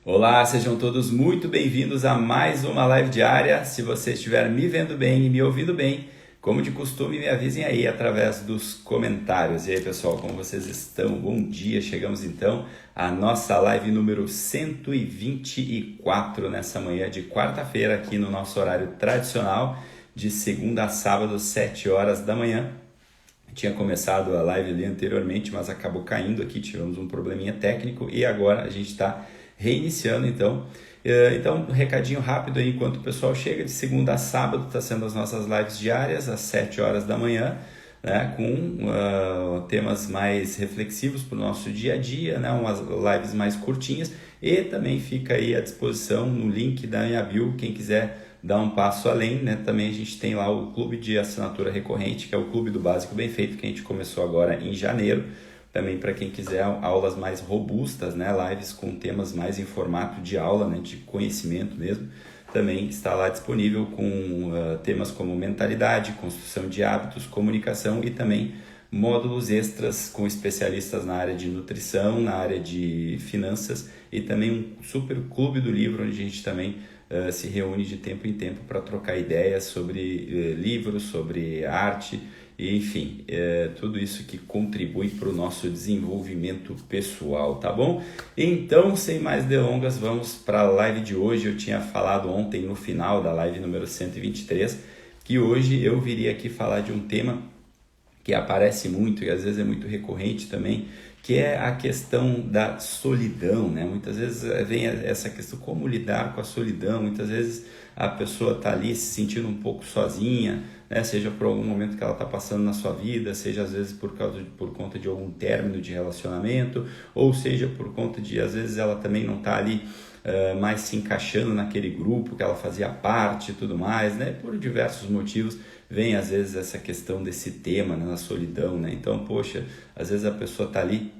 Olá, sejam todos muito bem-vindos a mais uma live diária. Se você estiver me vendo bem e me ouvindo bem, como de costume, me avisem aí através dos comentários. E aí, pessoal, como vocês estão? Bom dia! Chegamos então à nossa live número 124 nessa manhã de quarta-feira aqui no nosso horário tradicional, de segunda a sábado, 7 horas da manhã. Tinha começado a live ali anteriormente, mas acabou caindo aqui, tivemos um probleminha técnico e agora a gente está reiniciando então. Então, um recadinho rápido aí, enquanto o pessoal chega, de segunda a sábado, está sendo as nossas lives diárias, às 7 horas da manhã, né, com temas mais reflexivos para o nosso dia a dia, né, umas lives mais curtinhas, e também fica aí à disposição no link da minha bio, quem quiser dar um passo além, né? Também a gente tem lá o clube de assinatura recorrente, que é o Clube do Básico Bem Feito, que a gente começou agora em janeiro. Também para quem quiser aulas mais robustas, né? Lives com temas mais em formato de aula, né? De conhecimento mesmo. Também está lá disponível com temas como mentalidade, construção de hábitos, comunicação e também módulos extras com especialistas na área de nutrição, na área de finanças e também um super clube do livro, onde a gente também se reúne de tempo em tempo para trocar ideias sobre livros, sobre arte, e, enfim, tudo isso que contribui para o nosso desenvolvimento pessoal, tá bom? Então, sem mais delongas, vamos para a live de hoje. Eu tinha falado ontem no final da live número 123 que hoje eu viria aqui falar de um tema que aparece muito e às vezes é muito recorrente também, que é a questão da solidão, né? Muitas vezes vem essa questão, como lidar com a solidão. Muitas vezes a pessoa está ali se sentindo um pouco sozinha, né? Seja por algum momento que ela está passando na sua vida, seja às vezes por conta de algum término de relacionamento, ou seja por conta de, às vezes, ela também não está ali mais se encaixando naquele grupo que ela fazia parte e tudo mais, né? Por diversos motivos vem às vezes essa questão desse tema, né, na solidão, né? Então, poxa, às vezes a pessoa está ali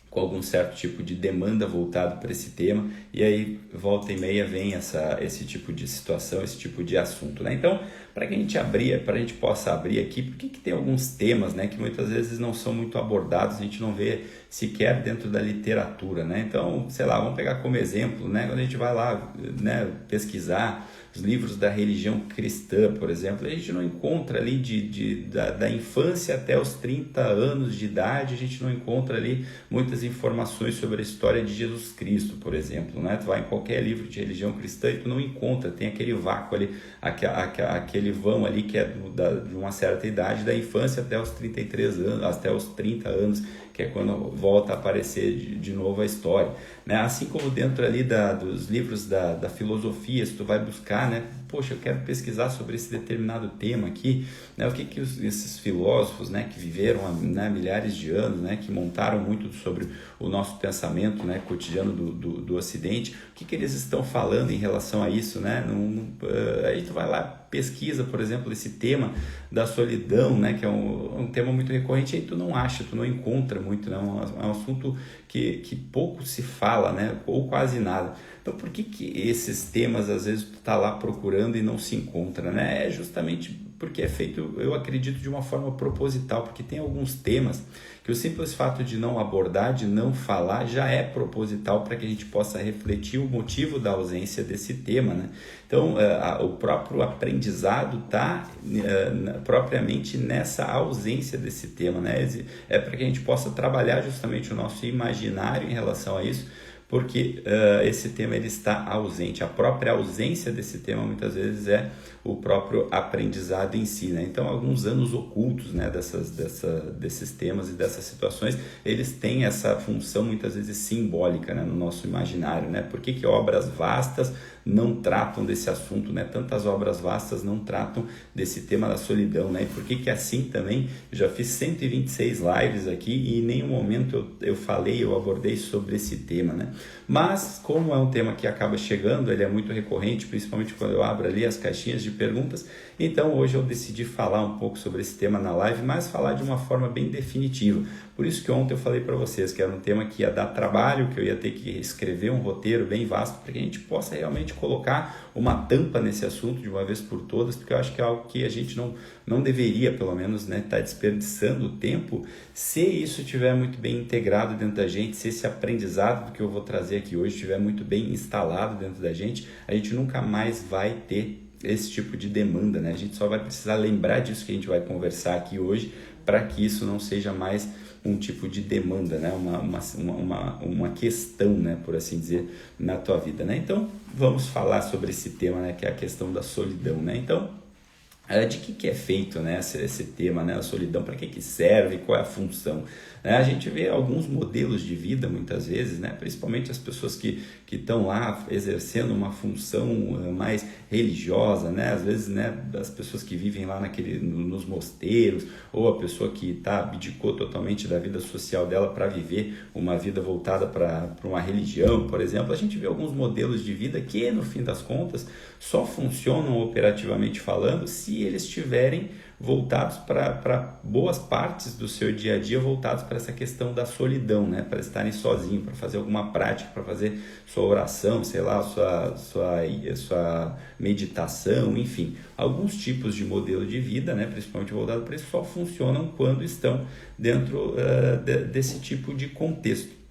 com algum certo tipo de demanda voltado para esse tema, e aí volta e meia vem esse tipo de situação, esse tipo de assunto, né? Então, para que a gente possa abrir aqui, porque que tem alguns temas, né, que muitas vezes não são muito abordados, a gente não vê sequer dentro da literatura, né? Então, sei lá, vamos pegar como exemplo, né, quando a gente vai lá, né, pesquisar os livros da religião cristã, por exemplo, a gente não encontra ali da infância até os 30 anos de idade, a gente não encontra ali muitas informações sobre a história de Jesus Cristo, por exemplo, né? Tu vai em qualquer livro de religião cristã e tu não encontra, tem aquele vácuo ali, aquele vão ali que é de uma certa idade, da infância até os 33 anos, até os 30 anos, que é quando volta a aparecer de novo a história, né? Assim como dentro ali dos livros da filosofia, se tu vai buscar, né? Poxa, eu quero pesquisar sobre esse determinado tema aqui, né? O que esses filósofos, né, que viveram, né, milhares de anos, né, que montaram muito sobre o nosso pensamento, né, cotidiano do Ocidente, o que eles estão falando em relação a isso, né? Aí tu vai lá, pesquisa, por exemplo, esse tema da solidão, né, que é um tema muito recorrente, aí tu não acha, tu não encontra muito, né? É um assunto que pouco se fala, né, ou quase nada. Então, por que esses temas, às vezes, tu tá lá procurando e não se encontra, né? É justamente porque é feito, eu acredito, de uma forma proposital, porque tem alguns temas que o simples fato de não abordar, de não falar, já é proposital para que a gente possa refletir o motivo da ausência desse tema, né? Então, o próprio aprendizado está propriamente nessa ausência desse tema, né? É para que a gente possa trabalhar justamente o nosso imaginário em relação a isso, porque esse tema ele está ausente. A própria ausência desse tema muitas vezes é o próprio aprendizado em si, né? Então, alguns anos ocultos, né, desses temas e dessas situações, eles têm essa função muitas vezes simbólica, né, no nosso imaginário, né? Por que obras vastas não tratam desse assunto, né? Tantas obras vastas não tratam desse tema da solidão, né? E por que assim também, eu já fiz 126 lives aqui e em nenhum momento eu abordei sobre esse tema, né? Mas, como é um tema que acaba chegando, ele é muito recorrente, principalmente quando eu abro ali as caixinhas de perguntas, então hoje eu decidi falar um pouco sobre esse tema na live, mas falar de uma forma bem definitiva. Por isso que ontem eu falei para vocês que era um tema que ia dar trabalho, que eu ia ter que escrever um roteiro bem vasto para que a gente possa realmente colocar uma tampa nesse assunto de uma vez por todas, porque eu acho que é algo que a gente não deveria, pelo menos, né, estar desperdiçando o tempo, se isso estiver muito bem integrado dentro da gente, se esse aprendizado que eu vou trazer aqui hoje estiver muito bem instalado dentro da gente, a gente nunca mais vai ter esse tipo de demanda, né? A gente só vai precisar lembrar disso que a gente vai conversar aqui hoje para que isso não seja mais um tipo de demanda, né? Uma questão, né? Por assim dizer, na tua vida, né? Então, vamos falar sobre esse tema, né? Que é a questão da solidão, né? Então, de que é feito, né, esse tema, né, a solidão, para que serve, qual é a função? A gente vê alguns modelos de vida muitas vezes, né, principalmente as pessoas que estão lá exercendo uma função mais religiosa, né, às vezes, né, as pessoas que vivem lá nos mosteiros, ou a pessoa que abdicou totalmente da vida social dela para viver uma vida voltada para uma religião, por exemplo. A gente vê alguns modelos de vida que, no fim das contas, só funcionam operativamente falando se eles estiverem voltados para boas partes do seu dia a dia, voltados para essa questão da solidão, né? Para estarem sozinhos, para fazer alguma prática, para fazer sua oração, sei lá, sua meditação, enfim. Alguns tipos de modelo de vida, né? Principalmente voltado para isso, só funcionam quando estão dentro desse tipo de contexto.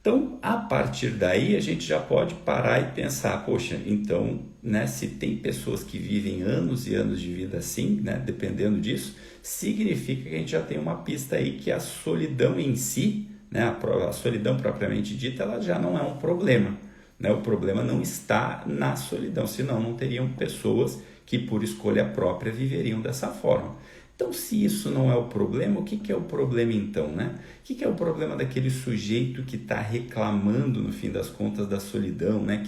Então, a partir daí, a gente já pode parar e pensar, poxa, então, né, se tem pessoas que vivem anos e anos de vida assim, né, dependendo disso, significa que a gente já tem uma pista aí que a solidão em si, né, a solidão propriamente dita, ela já não é um problema, né? O problema não está na solidão, senão não teriam pessoas que por escolha própria viveriam dessa forma. Então, se isso não é o problema, o que é o problema então, né? O que é o problema daquele sujeito que está reclamando, no fim das contas, da solidão, né?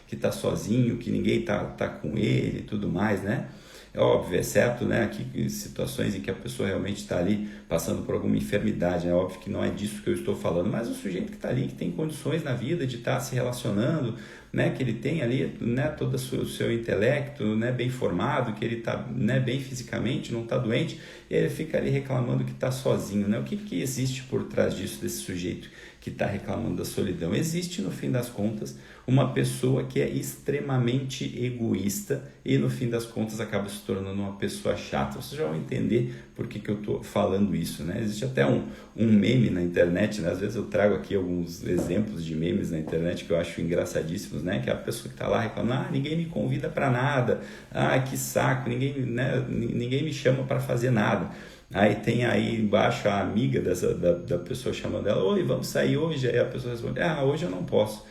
Que está sozinho, que ninguém está com ele e tudo mais, né? É óbvio, exceto, né, aqui, situações em que a pessoa realmente está ali passando por alguma enfermidade, é óbvio que não é disso que eu estou falando, mas o sujeito que está ali, que tem condições na vida de estar se relacionando, né, que ele tem ali, né, todo o seu intelecto, né, bem formado, que ele está, né, bem fisicamente, não está doente, e ele fica ali reclamando que está sozinho, né? O que existe por trás disso, desse sujeito que está reclamando da solidão? Existe, no fim das contas, uma pessoa que é extremamente egoísta e, no fim das contas, acaba se tornando uma pessoa chata. Vocês já vão entender por que eu estou falando isso, né? Existe até um meme na internet, né? Às vezes eu trago aqui alguns exemplos de memes na internet que eu acho engraçadíssimos, né? Que é a pessoa que está lá reclamando, ninguém me convida para nada, que saco, ninguém me chama para fazer nada. Aí tem aí embaixo a amiga da pessoa chamando ela, oi, vamos sair hoje? Aí a pessoa responde, hoje eu não posso.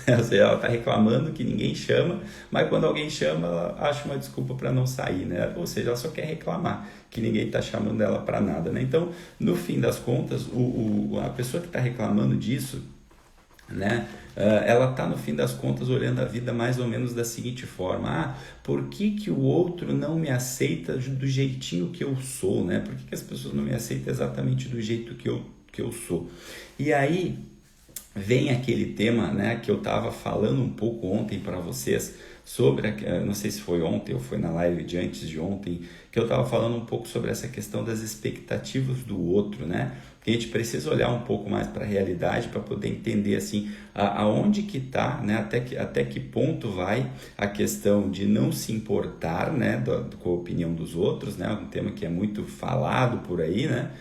Ou seja, ela está reclamando que ninguém chama, mas quando alguém chama, ela acha uma desculpa para não sair, né? Ou seja, ela só quer reclamar que ninguém está chamando ela para nada, né? Então, no fim das contas, a pessoa que está reclamando disso, né? Ela está, no fim das contas, olhando a vida mais ou menos da seguinte forma: por que o outro não me aceita do jeitinho que eu sou, né? Por que as pessoas não me aceitam exatamente do jeito que eu sou? E aí vem aquele tema, né, que eu estava falando um pouco ontem para vocês sobre, não sei se foi ontem ou foi na live de antes de ontem, que eu estava falando um pouco sobre essa questão das expectativas do outro, né? Que a gente precisa olhar um pouco mais para a realidade para poder entender assim aonde que está, né? Até que ponto vai a questão de não se importar, né, com a opinião dos outros, né? Um tema que é muito falado por aí, né?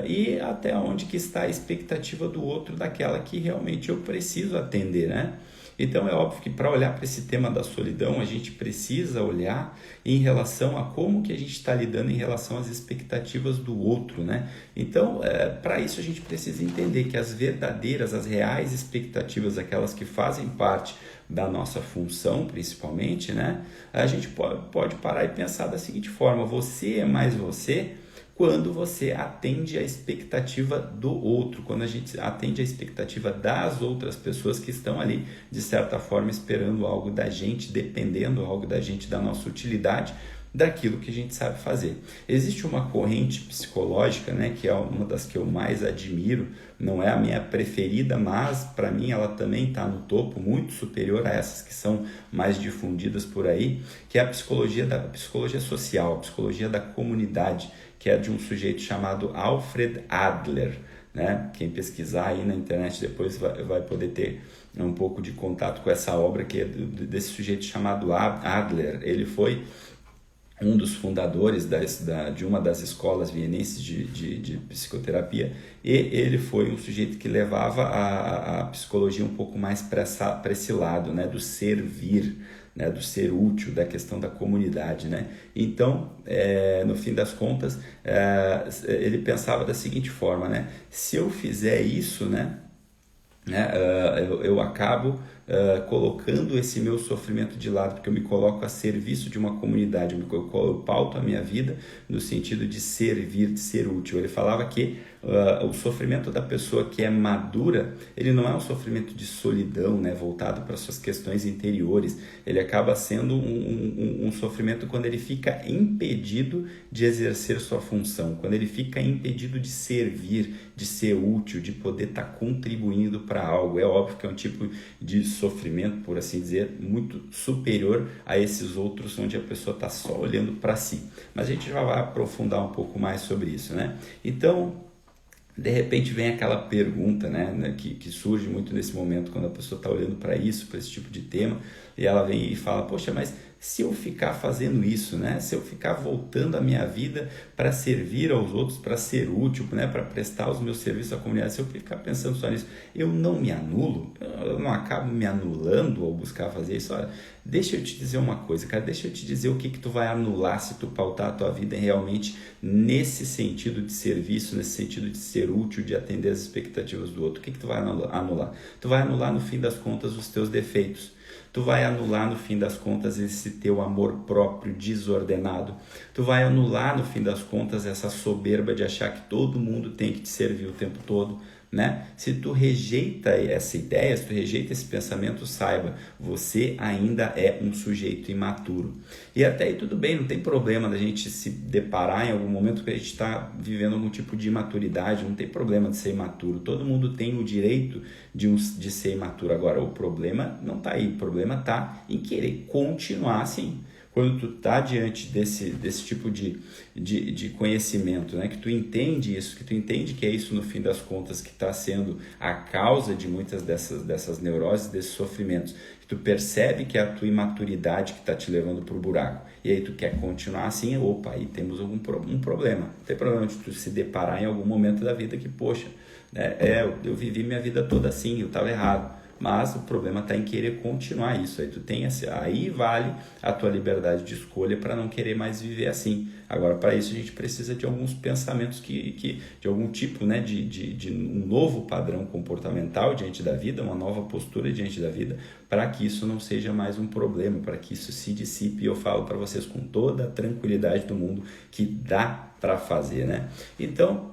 E até onde que está a expectativa do outro daquela que realmente eu preciso atender, né? Então é óbvio que para olhar para esse tema da solidão, a gente precisa olhar em relação a como que a gente está lidando em relação às expectativas do outro, né? Então, para isso a gente precisa entender que as verdadeiras, as reais expectativas, aquelas que fazem parte da nossa função, principalmente, né? A gente pode parar e pensar da seguinte forma: você é mais você quando você atende a expectativa do outro, quando a gente atende a expectativa das outras pessoas que estão ali, de certa forma, esperando algo da gente, dependendo algo da gente, da nossa utilidade, daquilo que a gente sabe fazer. Existe uma corrente psicológica, né, que é uma das que eu mais admiro, não é a minha preferida, mas para mim ela também está no topo, muito superior a essas que são mais difundidas por aí, que é a psicologia social, a psicologia da comunidade, que é de um sujeito chamado Alfred Adler, né? Quem pesquisar aí na internet depois vai poder ter um pouco de contato com essa obra, que é desse sujeito chamado Adler. Ele foi um dos fundadores de uma das escolas vienenses de psicoterapia, e ele foi um sujeito que levava a psicologia um pouco mais para esse lado, né, do servir, né, do ser útil, da questão da comunidade, né? Então, no fim das contas, ele pensava da seguinte forma, né? Se eu fizer isso, né, eu acabo colocando esse meu sofrimento de lado, porque eu me coloco a serviço de uma comunidade, eu pauto a minha vida no sentido de servir, de ser útil. Ele falava que o sofrimento da pessoa que é madura, ele não é um sofrimento de solidão, né, voltado para suas questões interiores, ele acaba sendo um sofrimento quando ele fica impedido de exercer sua função, quando ele fica impedido de servir, de ser útil, de poder estar contribuindo para algo. É óbvio que é um tipo de sofrimento, por assim dizer, muito superior a esses outros onde a pessoa está só olhando para si. Mas a gente já vai aprofundar um pouco mais sobre isso, né? Então, de repente vem aquela pergunta, né, que surge muito nesse momento quando a pessoa está olhando para isso, para esse tipo de tema, e ela vem e fala, poxa, mas se eu ficar fazendo isso, né, se eu ficar voltando a minha vida para servir aos outros, para ser útil, né, para prestar os meus serviços à comunidade, se eu ficar pensando só nisso, eu não me anulo, eu não acabo me anulando ao buscar fazer isso. Olha, deixa eu te dizer uma coisa, cara, deixa eu te dizer o que tu vai anular se tu pautar a tua vida realmente nesse sentido de serviço, nesse sentido de ser útil, de atender as expectativas do outro. O que tu vai anular? Tu vai anular, no fim das contas, os teus defeitos. Tu vai anular, no fim das contas, esse teu amor próprio desordenado. Tu vai anular, no fim das contas, essa soberba de achar que todo mundo tem que te servir o tempo todo, né? Se tu rejeita essa ideia, se tu rejeita esse pensamento, saiba, você ainda é um sujeito imaturo. E até aí tudo bem, não tem problema da gente se deparar em algum momento que a gente está vivendo algum tipo de imaturidade, não tem problema de ser imaturo, todo mundo tem o direito de ser imaturo. Agora, o problema não está aí, o problema está em querer continuar assim. Quando tu está diante desse tipo de conhecimento, né, que tu entende isso, que tu entende que é isso no fim das contas que está sendo a causa de muitas dessas neuroses, desses sofrimentos, que tu percebe que é a tua imaturidade que está te levando para o buraco, e aí tu quer continuar assim, opa, aí temos um problema. Não tem problema de tu se deparar em algum momento da vida que, poxa, né, eu vivi minha vida toda assim, eu estava errado. Mas o problema está em querer continuar isso. Aí vale a tua liberdade de escolha para não querer mais viver assim. Agora, para isso, a gente precisa de alguns pensamentos de algum tipo, né, de um novo padrão comportamental diante da vida, uma nova postura diante da vida, para que isso não seja mais um problema, para que isso se dissipe. E eu falo para vocês com toda a tranquilidade do mundo que dá para fazer, né? Então,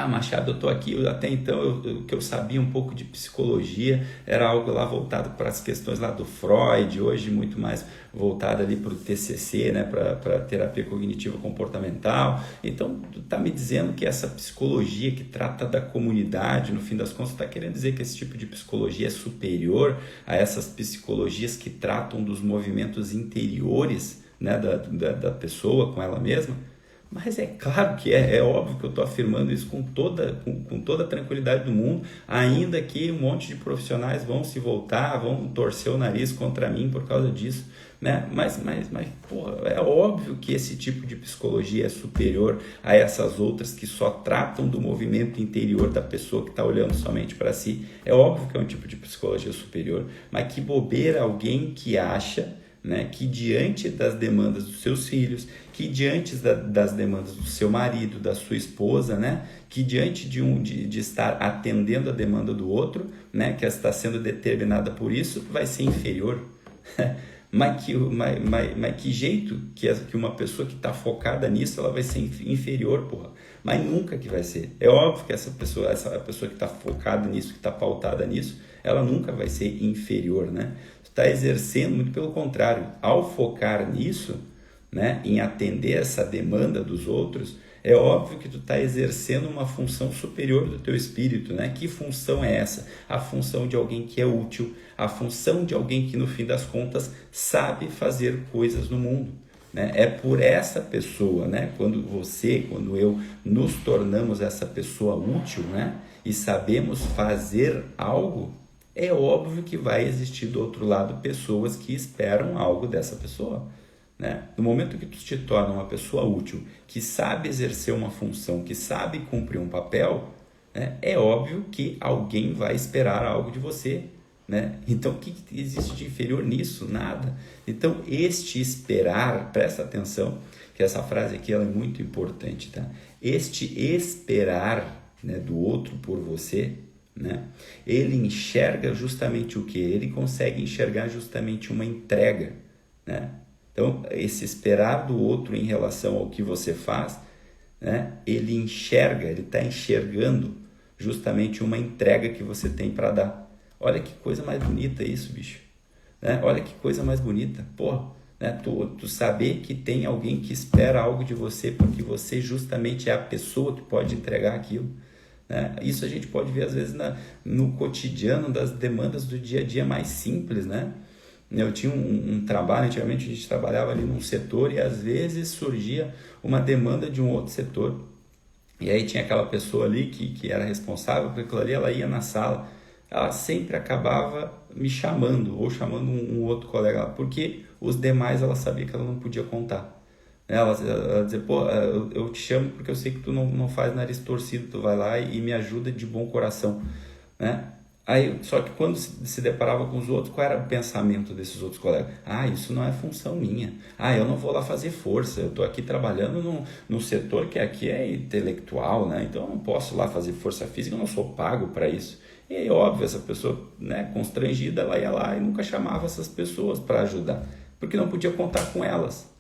Machado, eu estou aqui, até então que eu sabia um pouco de psicologia, era algo lá voltado para as questões lá do Freud, hoje muito mais voltado ali para o TCC, né, para terapia cognitiva comportamental. Então, tu está me dizendo que essa psicologia que trata da comunidade, no fim das contas, está querendo dizer que esse tipo de psicologia é superior a essas psicologias que tratam dos movimentos interiores, né, da pessoa com ela mesma? Mas é claro que é óbvio que eu estou afirmando isso com toda a tranquilidade do mundo, ainda que um monte de profissionais vão se voltar, vão torcer o nariz contra mim por causa disso, né? Mas porra, é óbvio que esse tipo de psicologia é superior a essas outras que só tratam do movimento interior da pessoa que está olhando somente para si. É óbvio que é um tipo de psicologia superior, mas que bobeira alguém que acha, né, que diante das demandas dos seus filhos, que diante das demandas do seu marido, da sua esposa, né, que diante de estar atendendo a demanda do outro, né, que está sendo determinada por isso, vai ser inferior. Mas que jeito que uma pessoa que está focada nisso, ela vai ser inferior, porra? Mas nunca que vai ser. É óbvio que essa pessoa que está focada nisso, que está pautada nisso, ela nunca vai ser inferior, né? Está exercendo, muito pelo contrário, ao focar nisso, né, em atender essa demanda dos outros, é óbvio que tu está exercendo uma função superior do teu espírito, né? Que função é essa? A função de alguém que é útil, a função de alguém que, no fim das contas, sabe fazer coisas no mundo, né? É por essa pessoa, né? Quando eu nos tornamos essa pessoa útil, né, e sabemos fazer algo, é óbvio que vai existir do outro lado pessoas que esperam algo dessa pessoa, né? No momento que tu te torna uma pessoa útil, que sabe exercer uma função, que sabe cumprir um papel, né? É óbvio que alguém vai esperar algo de você, né? Então, o que existe de inferior nisso? Nada. Então, este esperar, presta atenção, que essa frase aqui ela é muito importante, tá? Este esperar, né, do outro por você, né? Ele enxerga justamente o que? Ele consegue enxergar justamente uma entrega, né? Então, esse esperar do outro em relação ao que você faz, né? Ele enxerga, ele está enxergando justamente uma entrega que você tem para dar. Olha que coisa mais bonita isso, bicho. Né? Olha que coisa mais bonita. Pô, né? Tu saber que tem alguém que espera algo de você porque você justamente é a pessoa que pode entregar aquilo. Né? Isso a gente pode ver às vezes no cotidiano das demandas do dia a dia mais simples, né? Eu tinha um trabalho, antigamente a gente trabalhava ali num setor e às vezes surgia uma demanda de um outro setor. E aí tinha aquela pessoa ali que era responsável por aquilo ali, ela ia na sala, ela sempre acabava me chamando ou chamando um outro colega lá, porque os demais ela sabia que ela não podia contar. Ela dizia, pô, eu te chamo porque eu sei que tu não faz nariz torcido, tu vai lá e me ajuda de bom coração, né? Aí, só que quando se deparava com os outros, qual era o pensamento desses outros colegas? Ah, isso não é função minha. Ah, eu não vou lá fazer força. Eu estou aqui trabalhando num setor que aqui é intelectual, né? Então eu não posso lá fazer força física, eu não sou pago para isso. E aí, óbvio, essa pessoa, né, constrangida, ela ia lá e nunca chamava essas pessoas para ajudar, porque não podia contar com elas.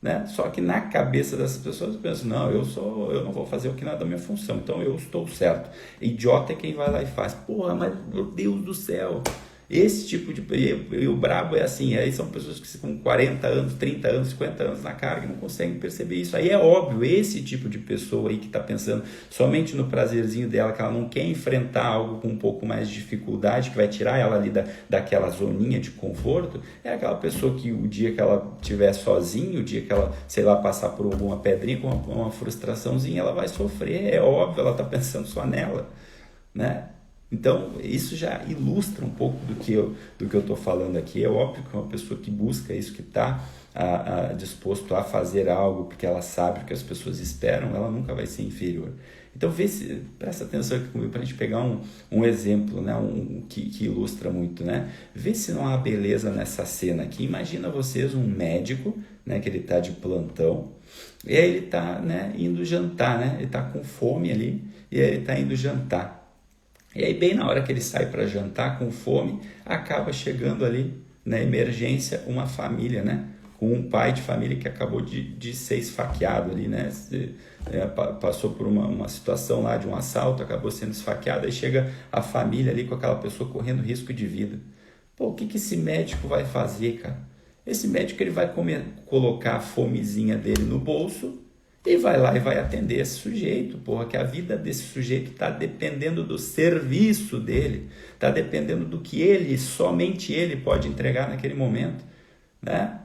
Né? Só que na cabeça dessas pessoas pensam, não, eu não vou fazer o que não é da minha função, então eu estou certo. Idiota é quem vai lá e faz. Porra, mas meu Deus do céu, esse tipo de... E o brabo é assim, aí são pessoas que com 40 anos, 30 anos, 50 anos na carga não conseguem perceber isso. Aí é óbvio, esse tipo de pessoa aí que está pensando somente no prazerzinho dela, que ela não quer enfrentar algo com um pouco mais de dificuldade, que vai tirar ela ali daquela zoninha de conforto, é aquela pessoa que o dia que ela estiver sozinha, o dia que ela, sei lá, passar por alguma pedrinha, com uma frustraçãozinha, ela vai sofrer, é óbvio, ela está pensando só nela, né? Então, isso já ilustra um pouco do que eu estou falando aqui. É óbvio que uma pessoa que busca isso, que está disposto a fazer algo porque ela sabe o que as pessoas esperam, ela nunca vai ser inferior. Então, presta atenção aqui comigo para a gente pegar um exemplo, né? Que ilustra muito, né? Vê se não há beleza nessa cena aqui. Imagina vocês um médico, né, que ele está de plantão, e aí ele está, né, indo jantar, né? Ele está com fome ali, e aí ele está indo jantar. E aí, bem na hora que ele sai para jantar com fome, acaba chegando ali na emergência uma família, né? Com um pai de família que acabou de ser esfaqueado ali, né? Passou por uma situação lá de um assalto, acabou sendo esfaqueado, aí chega a família ali com aquela pessoa correndo risco de vida. Pô, o que esse médico vai fazer, cara? Esse médico ele vai colocar a fomezinha dele no bolso e vai lá e vai atender esse sujeito, porra, que a vida desse sujeito está dependendo do serviço dele, está dependendo do que ele, somente ele pode entregar naquele momento, né?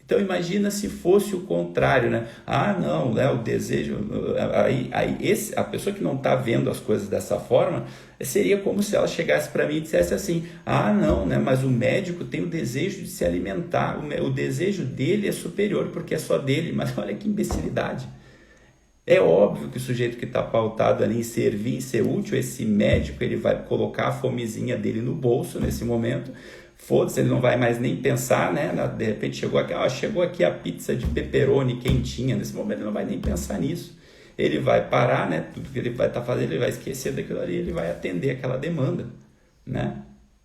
Então imagina se fosse o contrário, né? Ah, não, né, o desejo... a pessoa que não está vendo as coisas dessa forma, seria como se ela chegasse para mim e dissesse assim, ah, não, né, mas o médico tem o desejo de se alimentar, o desejo dele é superior porque é só dele, mas olha que imbecilidade. É óbvio que o sujeito que está pautado ali em servir, em ser útil, esse médico, ele vai colocar a fomezinha dele no bolso nesse momento, foda-se, ele não vai mais nem pensar, né? De repente chegou aqui a pizza de pepperoni quentinha, nesse momento ele não vai nem pensar nisso. Ele vai parar, né? Tudo que ele vai estar fazendo, ele vai esquecer daquilo ali, ele vai atender aquela demanda, né?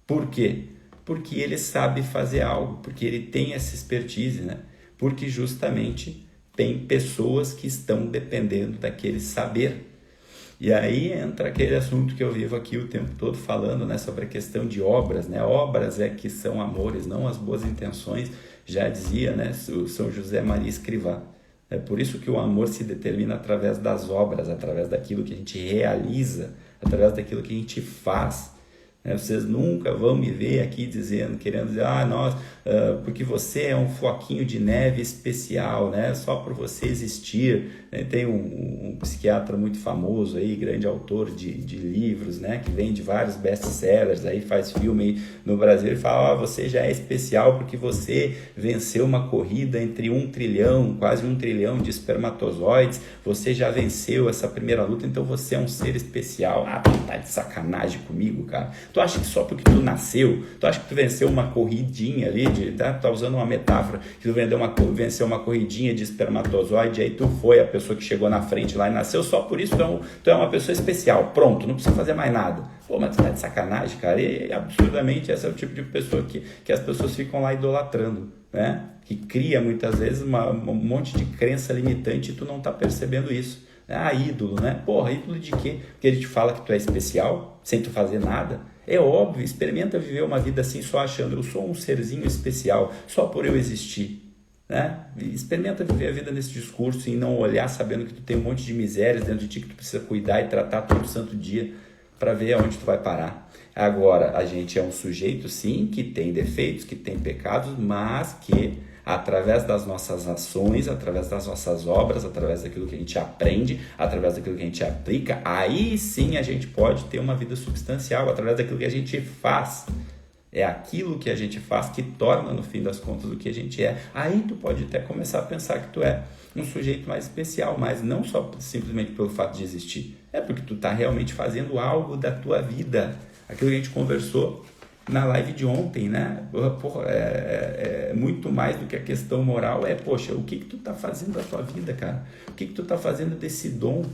Por quê? Porque ele sabe fazer algo, porque ele tem essa expertise, né? Porque justamente tem pessoas que estão dependendo daquele saber. E aí entra aquele assunto que eu vivo aqui o tempo todo falando, né, sobre a questão de obras, né? Obras é que são amores, não as boas intenções, já dizia, né, o São José Maria Escrivá. É por isso que o amor se determina através das obras, através daquilo que a gente realiza, através daquilo que a gente faz, né? Vocês nunca vão me ver aqui dizendo, querendo dizer, porque você é um floquinho de neve especial, né? Só por você existir. Tem um psiquiatra muito famoso aí, grande autor de livros, né? Que vende vários best-sellers, aí faz filme aí no Brasil e fala, você já é especial porque você venceu uma corrida entre 1 trilhão, quase 1 trilhão de espermatozoides, você já venceu essa primeira luta, então você é um ser especial. Tu tá de sacanagem comigo, cara. Tu acha que só porque tu nasceu, tu acha que tu venceu uma corridinha ali, tá usando uma metáfora, que tu venceu uma corridinha de espermatozoide, aí tu foi a pessoa que chegou na frente lá e nasceu, só por isso tu é uma pessoa especial, pronto, não precisa fazer mais nada. Mas tu tá de sacanagem, cara, e absurdamente esse é o tipo de pessoa que as pessoas ficam lá idolatrando, né? Que cria muitas vezes um monte de crença limitante e tu não tá percebendo isso. Ídolo, né? Ídolo de quê? Porque ele te fala que tu é especial, sem tu fazer nada. É óbvio, experimenta viver uma vida assim só achando, eu sou um serzinho especial, só por eu existir. Né? Experimenta viver a vida nesse discurso e não olhar sabendo que tu tem um monte de misérias dentro de ti que tu precisa cuidar e tratar todo santo dia para ver aonde tu vai parar. Agora, a gente é um sujeito, sim, que tem defeitos, que tem pecados, mas que através das nossas ações, através das nossas obras, através daquilo que a gente aprende, através daquilo que a gente aplica, aí sim a gente pode ter uma vida substancial, através daquilo que a gente faz. É aquilo que a gente faz que torna, no fim das contas, o que a gente é. Aí tu pode até começar a pensar que tu é um sujeito mais especial, mas não só simplesmente pelo fato de existir. É porque tu está realmente fazendo algo da tua vida. Aquilo que a gente conversou na live de ontem, né? É muito mais do que a questão moral. O que tu está fazendo da tua vida, cara? O que tu está fazendo desse dom,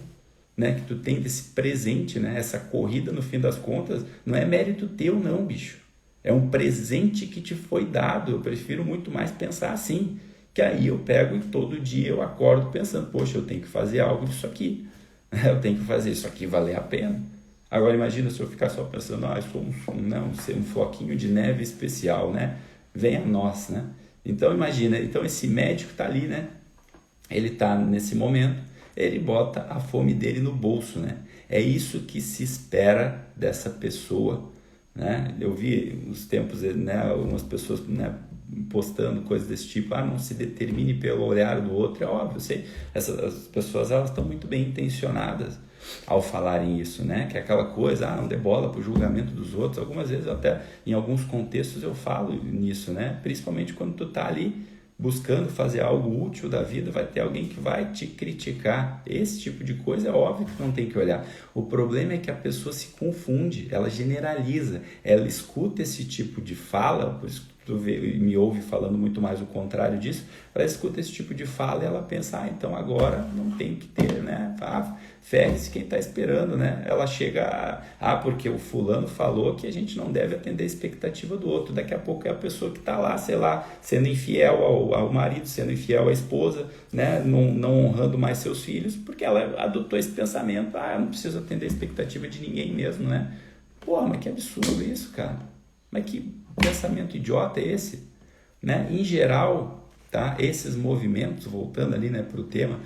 né, que tu tem, desse presente, né? Essa corrida, no fim das contas, não é mérito teu, não, bicho. É um presente que te foi dado. Eu prefiro muito mais pensar assim, que aí eu pego e todo dia eu acordo pensando, eu tenho que fazer algo disso aqui. Eu tenho que fazer isso aqui valer a pena. Agora imagina se eu ficar só pensando, eu sou um floquinho de neve especial, né? Venha a nós, né? Então imagina, esse médico está ali, né? Ele está nesse momento, ele bota a fome dele no bolso, né? É isso que se espera dessa pessoa, né? Eu vi uns tempos, né, algumas pessoas, né, postando coisas desse tipo, não se determine pelo olhar do outro. É óbvio, as pessoas elas estão muito bem intencionadas ao falarem isso, né? Que é aquela coisa, não dê bola para o julgamento dos outros. Algumas vezes, até em alguns contextos, eu falo nisso, né? Principalmente quando tu tá ali buscando fazer algo útil da vida, vai ter alguém que vai te criticar. Esse tipo de coisa é óbvio que não tem que olhar. O problema é que a pessoa se confunde, ela generaliza, ela escuta esse tipo de fala, por isso que tu me ouve falando muito mais o contrário disso, ela escuta esse tipo de fala e ela pensa, então agora não tem que ter, né? Ferre-se quem está esperando, né? Ela chega porque o fulano falou que a gente não deve atender a expectativa do outro. Daqui a pouco é a pessoa que está lá, sei lá, sendo infiel ao marido, sendo infiel à esposa, né? Não honrando mais seus filhos, porque ela adotou esse pensamento, eu não preciso atender a expectativa de ninguém mesmo, né? Mas que absurdo isso, cara. Mas que pensamento idiota é esse? Né? Em geral, tá? Esses movimentos, voltando ali, né, para o tema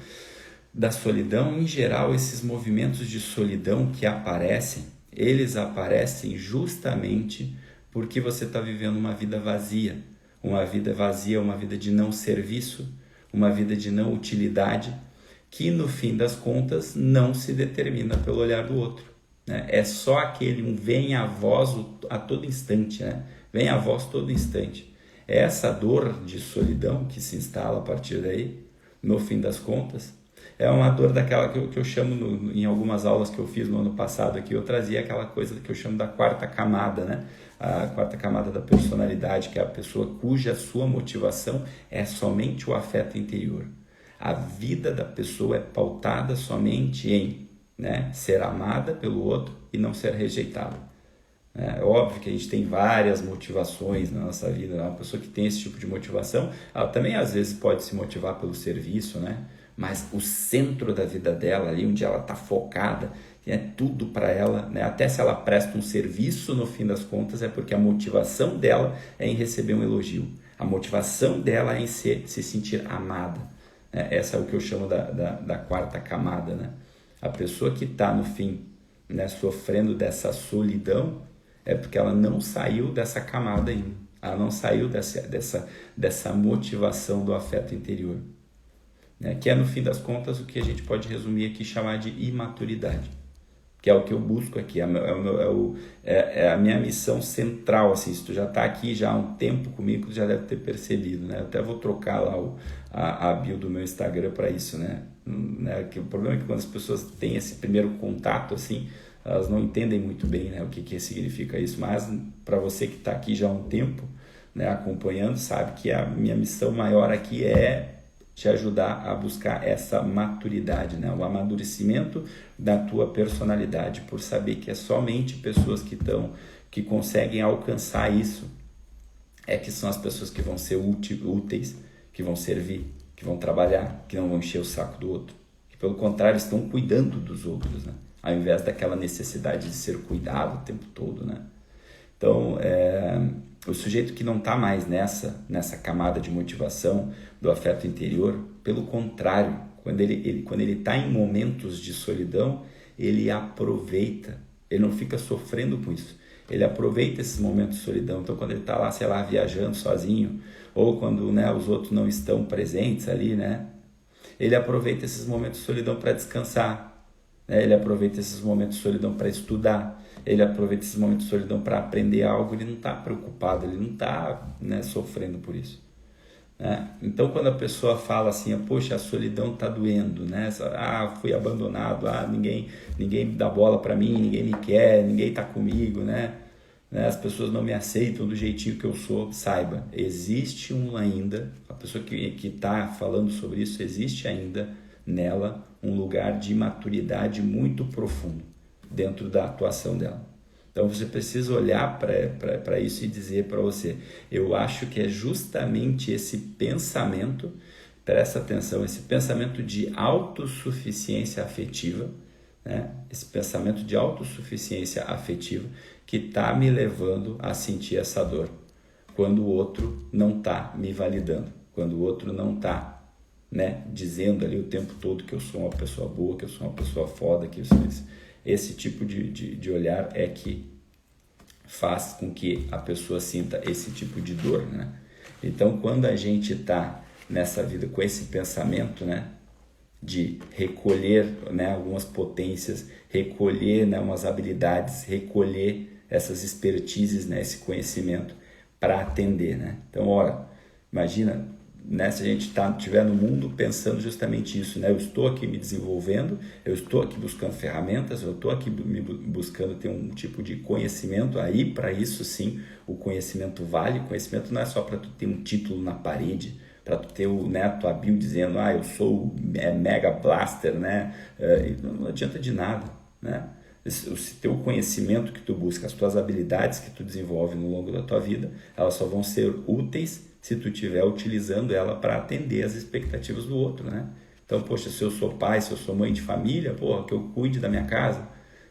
da solidão, em geral, esses movimentos de solidão que aparecem, eles aparecem justamente porque você está vivendo uma vida vazia, uma vida de não serviço, uma vida de não utilidade, que no fim das contas não se determina pelo olhar do outro, né? É só aquele vem a voz a todo instante, né? Vem a voz todo instante. É essa dor de solidão que se instala a partir daí, no fim das contas, é uma dor daquela que eu chamo, em algumas aulas que eu fiz no ano passado aqui, eu trazia aquela coisa que eu chamo da quarta camada, né? A quarta camada da personalidade, que é a pessoa cuja sua motivação é somente o afeto interior. A vida da pessoa é pautada somente em, né, ser amada pelo outro e não ser rejeitada. É óbvio que a gente tem várias motivações na nossa vida. Uma pessoa que tem esse tipo de motivação, ela também às vezes pode se motivar pelo serviço, né? Mas o centro da vida dela, ali onde ela está focada, é tudo para ela, né? Até se ela presta um serviço, no fim das contas, é porque a motivação dela é em receber um elogio. A motivação dela é em se sentir amada. Essa é o que eu chamo da quarta camada, né? A pessoa que está, no fim, né, sofrendo dessa solidão, É porque ela não saiu dessa camada ainda. Ela não saiu dessa motivação do afeto interior, né? Que é, no fim das contas, o que a gente pode resumir aqui e chamar de imaturidade, que é o que eu busco aqui, é a minha missão central, assim. Se tu já está aqui já há um tempo comigo, tu já deve ter percebido, né? Eu até vou trocar lá a bio do meu Instagram para isso, né? Que o problema é que quando as pessoas têm esse primeiro contato, assim, elas não entendem muito bem, né, o que significa isso, mas para você que está aqui já há um tempo, né, acompanhando, sabe que a minha missão maior aqui é te ajudar a buscar essa maturidade, né, o amadurecimento da tua personalidade, por saber que é somente pessoas que conseguem alcançar isso, que são as pessoas que vão ser úteis, que vão servir, que vão trabalhar, que não vão encher o saco do outro, que pelo contrário estão cuidando dos outros, né? Ao invés daquela necessidade de ser cuidado o tempo todo, né? Então, o sujeito que não está mais nessa camada de motivação do afeto interior, pelo contrário, quando ele está em momentos de solidão, ele aproveita, ele não fica sofrendo com isso, ele aproveita esses momentos de solidão. Então, quando ele está lá, sei lá, viajando sozinho, ou quando, né, os outros não estão presentes ali, né, ele aproveita esses momentos de solidão para descansar. Ele aproveita esses momentos de solidão para estudar, ele aproveita esses momentos de solidão para aprender algo, ele não está preocupado, ele não está, né, sofrendo por isso, né? Então, quando a pessoa fala assim, poxa, a solidão está doendo, né? Fui abandonado, ninguém dá bola para mim, ninguém me quer, ninguém está comigo, né? As pessoas não me aceitam do jeitinho que eu sou. Saiba, existe ainda, a pessoa que está falando sobre isso, existe ainda nela um lugar de maturidade muito profundo dentro da atuação dela. Então você precisa olhar para isso e dizer para você, eu acho que é justamente esse pensamento, presta atenção, esse pensamento de autossuficiência afetiva, né? Esse pensamento de autossuficiência afetiva que está me levando a sentir essa dor, quando o outro não está me validando, quando o outro não está, né, dizendo ali o tempo todo que eu sou uma pessoa boa, que eu sou uma pessoa foda, que esse tipo de olhar é que faz com que a pessoa sinta esse tipo de dor, né? Então, quando a gente está nessa vida com esse pensamento, né, de recolher, né, algumas potências, recolher, né, umas habilidades, recolher essas expertises, né, esse conhecimento para atender, né? Então, imagina, né, se a gente estiver no mundo pensando justamente isso, né? Eu estou aqui me desenvolvendo, eu estou aqui buscando ferramentas, eu estou aqui buscando ter um tipo de conhecimento. Aí, para isso sim, o conhecimento vale. O conhecimento não é só para tu ter um título na parede, para tu ter a tua bio dizendo, eu sou Mega Blaster, né? Não adianta de nada, né? O teu conhecimento que tu busca, as tuas habilidades que tu desenvolve no longo da tua vida, elas só vão ser úteis se tu estiver utilizando ela para atender as expectativas do outro, né? Então, poxa, se eu sou pai, se eu sou mãe de família, que eu cuide da minha casa,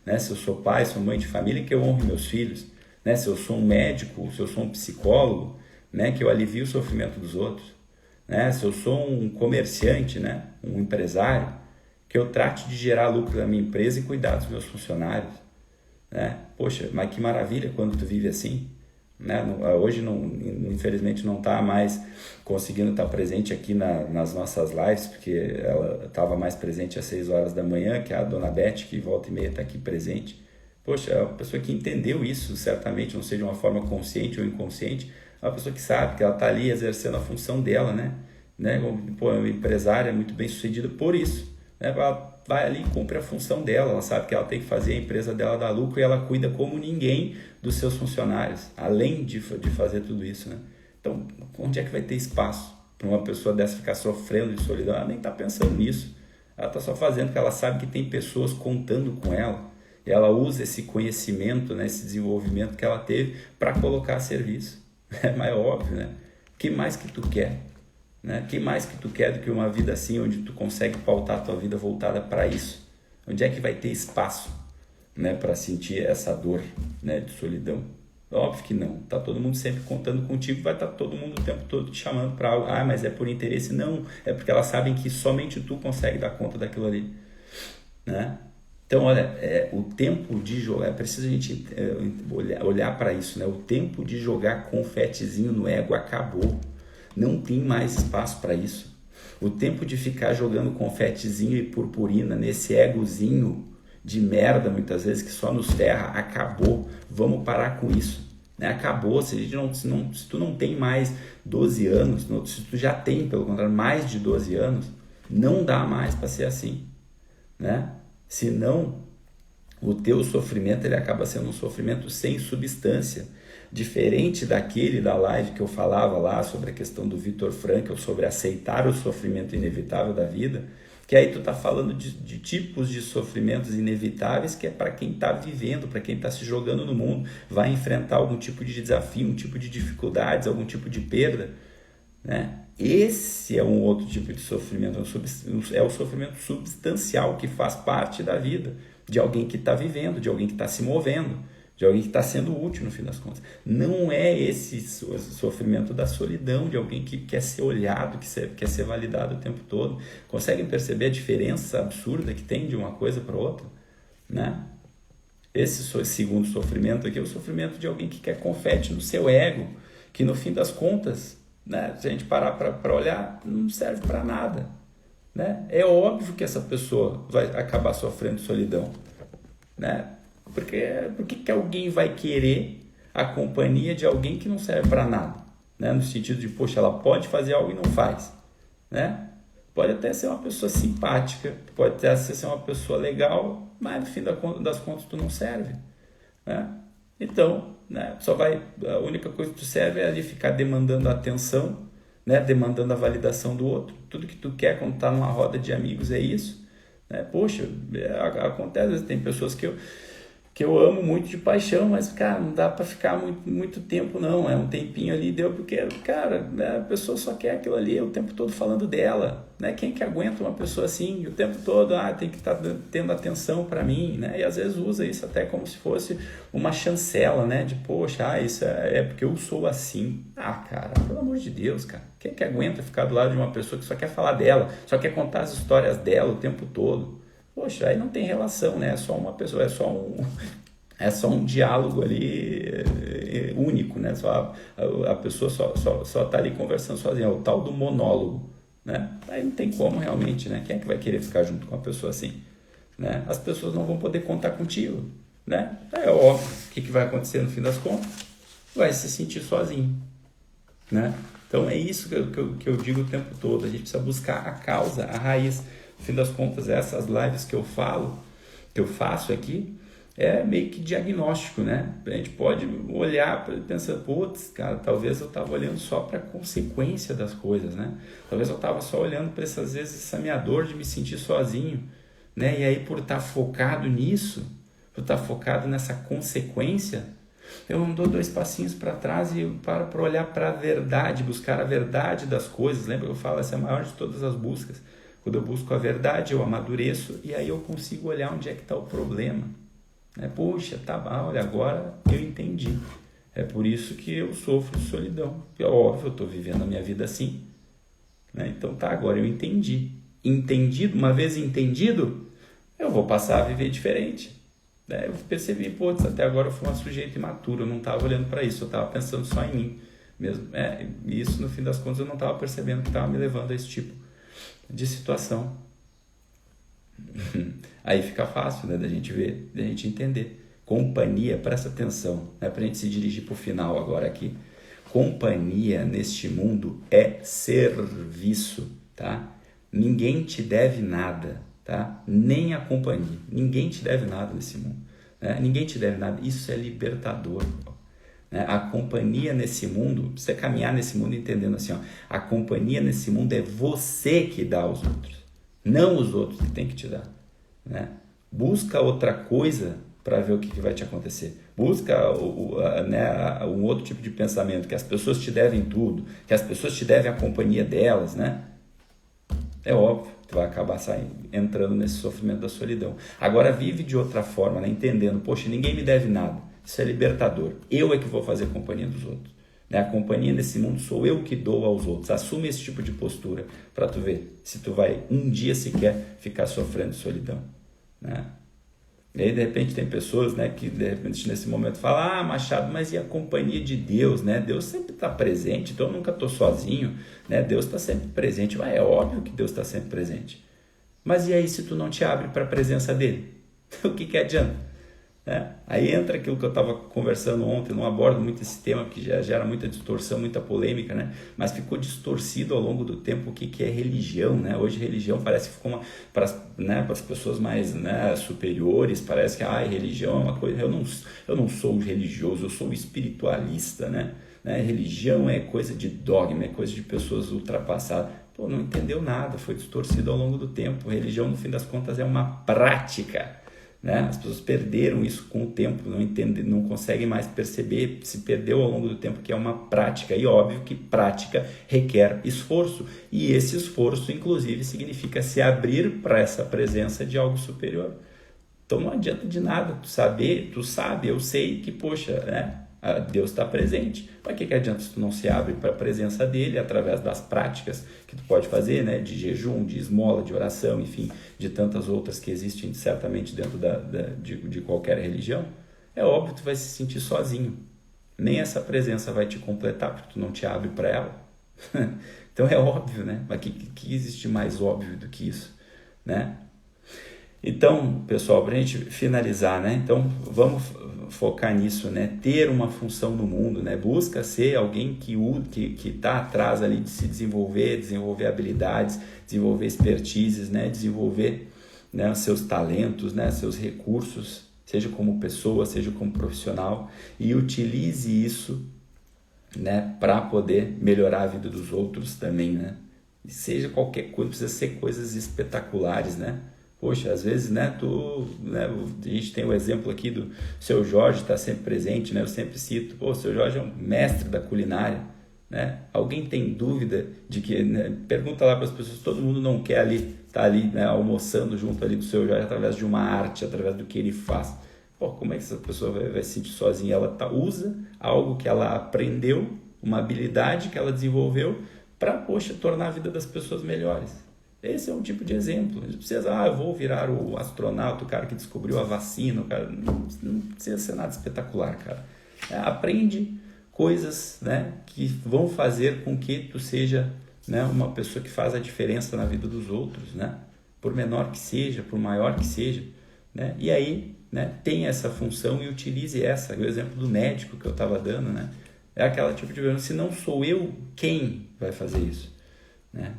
né? Se eu sou pai, sou mãe de família, que eu honre meus filhos, né? Se eu sou um médico, se eu sou um psicólogo, né? Que eu alivie o sofrimento dos outros, né? Se eu sou um comerciante, né? Um empresário, que eu trate de gerar lucro na minha empresa e cuidar dos meus funcionários, né? Poxa, mas que maravilha quando tu vive assim, né? Hoje, infelizmente, não está mais conseguindo estar presente aqui nas nossas lives, porque ela estava mais presente às 6 horas da manhã, que é a dona Beth, que volta e meia está aqui presente. Poxa, é uma pessoa que entendeu isso, certamente, não sei de uma forma consciente ou inconsciente, é uma pessoa que sabe que ela está ali exercendo a função dela, né? Pô, é uma empresária muito bem sucedida por isso, né? Ela vai ali e cumpre a função dela, ela sabe que ela tem que fazer a empresa dela dar lucro e ela cuida como ninguém dos seus funcionários, além de fazer tudo isso, né? Então, onde é que vai ter espaço para uma pessoa dessa ficar sofrendo de solidão? Ela nem está pensando nisso, ela está só fazendo porque ela sabe que tem pessoas contando com ela, e ela usa esse conhecimento, né, esse desenvolvimento que ela teve para colocar a serviço. Mas é óbvio, né? O que mais que tu quer? Né? O que mais que tu quer do que uma vida assim, onde tu consegue pautar a tua vida voltada para isso? Onde é que vai ter espaço, né, para sentir essa dor, né, de solidão? Óbvio que não. Tá todo mundo sempre contando contigo, vai estar todo mundo o tempo todo te chamando para algo. Mas é por interesse? Não, é porque elas sabem que somente tu consegue dar conta daquilo ali, né? Então, olha, o tempo de jogar, é preciso a gente olhar para isso, né? O tempo de jogar confetezinho no ego acabou. Não tem mais espaço para isso. O tempo de ficar jogando confetezinho e purpurina nesse egozinho de merda, muitas vezes, que só nos ferra, acabou. Vamos parar com isso. Né? Acabou. Se tu não tem mais 12 anos, se tu já tem, pelo contrário, mais de 12 anos, não dá mais para ser assim. Né? Senão, o teu sofrimento ele acaba sendo um sofrimento sem substância, diferente daquele da live que eu falava lá sobre a questão do Viktor Frankl, sobre aceitar o sofrimento inevitável da vida, que aí tu tá falando de tipos de sofrimentos inevitáveis que é para quem está vivendo, para quem está se jogando no mundo, vai enfrentar algum tipo de desafio, um tipo de dificuldades, algum tipo de perda, né? Esse é um outro tipo de sofrimento, é o sofrimento substancial que faz parte da vida de alguém que está vivendo, de alguém que está se movendo, de alguém que está sendo útil no fim das contas. Não é esse sofrimento da solidão, de alguém que quer ser olhado, que quer ser validado o tempo todo. Conseguem perceber a diferença absurda que tem de uma coisa para outra? Né? Esse segundo sofrimento aqui é o sofrimento de alguém que quer confete no seu ego, que no fim das contas, né, se a gente parar para olhar, não serve para nada. Né? É óbvio que essa pessoa vai acabar sofrendo solidão. Né? Por que alguém vai querer a companhia de alguém que não serve para nada? Né? No sentido de, poxa, ela pode fazer algo e não faz. Né? Pode até ser uma pessoa simpática, pode até ser uma pessoa legal, mas no fim das contas tu não serve. Né? Então, né, a única coisa que tu serve é ali ficar demandando a atenção, né, demandando a validação do outro. Tudo que tu quer quando tá numa roda de amigos é isso. Né? Poxa, acontece, às vezes tem pessoas que eu amo muito de paixão, mas, cara, não dá para ficar muito tempo, não. É um tempinho ali, deu, porque, cara, né, a pessoa só quer aquilo ali o tempo todo falando dela. Né? Quem que aguenta uma pessoa assim o tempo todo? Tem que estar tendo atenção para mim, né? E às vezes usa isso até como se fosse uma chancela, né? De, poxa, isso é porque eu sou assim. Cara, pelo amor de Deus, cara. Quem que aguenta ficar do lado de uma pessoa que só quer falar dela, só quer contar as histórias dela o tempo todo? Poxa, aí não tem relação, né? É só uma pessoa, é só um diálogo ali único, né? A pessoa só tá ali conversando sozinha, é o tal do monólogo, né? Aí não tem como realmente, né? Quem é que vai querer ficar junto com uma pessoa assim? Né? As pessoas não vão poder contar contigo, né? É óbvio, o que vai acontecer no fim das contas? Vai se sentir sozinho, né? Então é isso que eu digo o tempo todo, a gente precisa buscar a causa, a raiz. No fim das contas, essas lives que eu faço aqui, é meio que diagnóstico, né? A gente pode olhar e pensar, putz, cara, talvez eu estava olhando só para a consequência das coisas, né? Talvez eu estava só olhando para essas vezes essa minha dor de me sentir sozinho, né? E aí por estar focado nisso, por estar focado nessa consequência, eu não dou 2 passinhos para trás e paro para olhar para a verdade, buscar a verdade das coisas. Lembra que eu falo, essa é a maior de todas as buscas. Quando eu busco a verdade, eu amadureço e aí eu consigo olhar onde é que está o problema. Né? Poxa, tá bom, olha, agora eu entendi. É por isso que eu sofro de solidão. É óbvio, eu estou vivendo a minha vida assim. Né? Então tá, agora eu entendi. Entendido, uma vez entendido, eu vou passar a viver diferente. Né? Eu percebi, putz, até agora eu fui um sujeito imaturo, eu não estava olhando para isso, eu estava pensando só em mim mesmo. Isso, no fim das contas, eu não estava percebendo que estava me levando a esse tipo de situação. Aí fica fácil, né, da gente ver, da gente entender. Companhia, presta atenção, né, para a gente se dirigir para o final agora aqui. Companhia neste mundo é serviço, tá? Ninguém te deve nada, tá? Nem a companhia. Ninguém te deve nada nesse mundo. Né? Ninguém te deve nada. Isso é libertador. A companhia nesse mundo, você caminhar nesse mundo entendendo assim, ó, a companhia nesse mundo é você que dá aos outros, não os outros que tem que te dar. Né? Busca outra coisa para ver o que vai te acontecer. Busca um outro tipo de pensamento, que as pessoas te devem tudo, que as pessoas te devem a companhia delas, né? É óbvio, tu vai acabar entrando nesse sofrimento da solidão. Agora vive de outra forma, né? Entendendo, poxa, ninguém me deve nada. Isso é libertador. Eu é que vou fazer companhia dos outros. Né? A companhia nesse mundo sou eu que dou aos outros. Assume esse tipo de postura para tu ver se tu vai um dia sequer ficar sofrendo solidão. Né? E aí, de repente, tem pessoas, né, que de repente nesse momento falam, Machado, mas e a companhia de Deus, né? Deus sempre está presente, então eu nunca estou sozinho, né? Deus está sempre presente. Mas é óbvio que Deus está sempre presente. Mas e aí se tu não te abre para a presença dele? O que adianta? Aí entra aquilo que eu estava conversando ontem, não abordo muito esse tema, que já gera muita distorção, muita polêmica, né? Mas ficou distorcido ao longo do tempo o que é religião, né? Hoje religião parece que ficou para as pessoas mais, né, superiores, parece que religião é uma coisa, eu não sou religioso, eu sou espiritualista, né? Religião é coisa de dogma, é coisa de pessoas ultrapassadas. Pô, não entendeu nada, foi distorcido ao longo do tempo. Religião, no fim das contas, é uma prática. As pessoas perderam isso com o tempo, não entendem, não conseguem mais perceber, se perdeu ao longo do tempo que é uma prática, e óbvio que prática requer esforço, e esse esforço inclusive significa se abrir para essa presença de algo superior. Então não adianta de nada tu saber, tu sabe, eu sei que, poxa, Deus está presente. Mas que adianta se tu não se abre para a presença dele através das práticas que tu pode fazer, né? De jejum, de esmola, de oração, enfim, de tantas outras que existem certamente dentro de qualquer religião. É óbvio que tu vai se sentir sozinho. Nem essa presença vai te completar porque tu não te abre para ela. Então é óbvio, né? Mas que existe mais óbvio do que isso, né? Então, pessoal, para a gente finalizar, né? Então, vamos focar nisso, né? Ter uma função no mundo, né? Busca ser alguém que está atrás ali de se desenvolver habilidades, desenvolver expertises, né? Desenvolver, né, os seus talentos, né? Seus recursos, seja como pessoa, seja como profissional, e utilize isso, né, para poder melhorar a vida dos outros também, né? E seja qualquer coisa, precisa ser coisas espetaculares, né? Poxa, às vezes, né, a gente tem o exemplo aqui do Seu Jorge, está sempre presente, né? Eu sempre cito, o Seu Jorge é um mestre da culinária, né? Alguém tem dúvida de que, né, pergunta lá para as pessoas, todo mundo não quer estar ali, né, almoçando junto ali com o Seu Jorge através de uma arte, através do que ele faz. Como é que essa pessoa vai se sentir sozinha? Ela usa algo que ela aprendeu, uma habilidade que ela desenvolveu para, tornar a vida das pessoas melhores. Esse é um tipo de exemplo. Não precisa, eu vou virar o astronauta, o cara que descobriu a vacina, o cara, não precisa ser nada espetacular, cara. Aprende coisas, né, que vão fazer com que tu seja, né, uma pessoa que faz a diferença na vida dos outros, né? Por menor que seja, por maior que seja, né? E aí, né, tem essa função e utilize essa. O exemplo do médico que eu estava dando, né? É aquela tipo de pergunta, se não sou eu, quem vai fazer isso, né?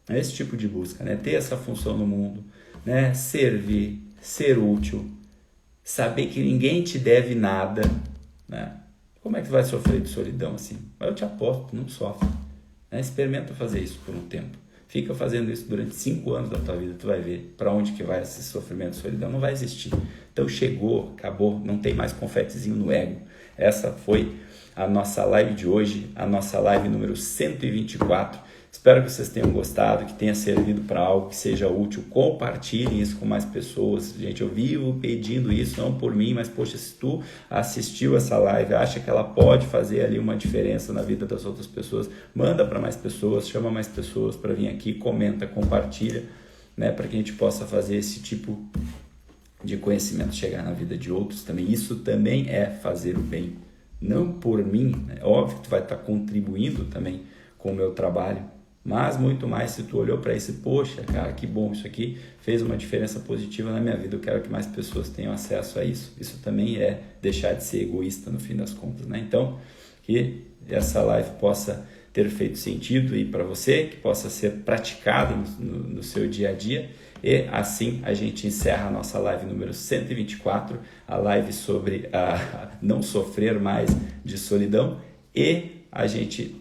É esse tipo de busca, né? Ter essa função no mundo, né? Servir, ser útil, saber que ninguém te deve nada, né? Como é que tu vai sofrer de solidão assim? Eu te aposto, tu não sofre, né? Experimenta fazer isso por um tempo. Fica fazendo isso durante 5 anos da tua vida, tu vai ver para onde que vai esse sofrimento de solidão. Não vai existir. Então chegou, acabou, não tem mais confetezinho no ego. Essa foi a nossa live de hoje, a nossa live número 124. Espero que vocês tenham gostado, que tenha servido para algo que seja útil. Compartilhem isso com mais pessoas. Gente, eu vivo pedindo isso, não por mim, mas poxa, se tu assistiu essa live, acha que ela pode fazer ali uma diferença na vida das outras pessoas, manda para mais pessoas, chama mais pessoas para vir aqui, comenta, compartilha, né, para que a gente possa fazer esse tipo de conhecimento chegar na vida de outros também. Isso também é fazer o bem, não por mim, é óbvio que tu vai estar contribuindo também com o meu trabalho, mas muito mais se tu olhou para isso e, poxa, cara, que bom, isso aqui fez uma diferença positiva na minha vida, eu quero que mais pessoas tenham acesso a isso. Isso também é deixar de ser egoísta no fim das contas, né? Então, que essa live possa ter feito sentido aí para você, que possa ser praticada no seu dia a dia, e assim a gente encerra a nossa live número 124, a live sobre não sofrer mais de solidão, e a gente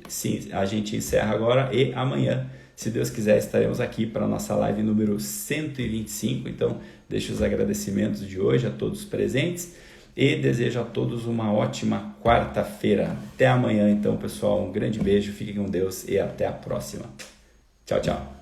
encerra agora, e amanhã, se Deus quiser, estaremos aqui para a nossa live número 125. Então, deixo os agradecimentos de hoje a todos os presentes e desejo a todos uma ótima quarta-feira. Até amanhã, então, pessoal. Um grande beijo, fiquem com Deus e até a próxima. Tchau, tchau.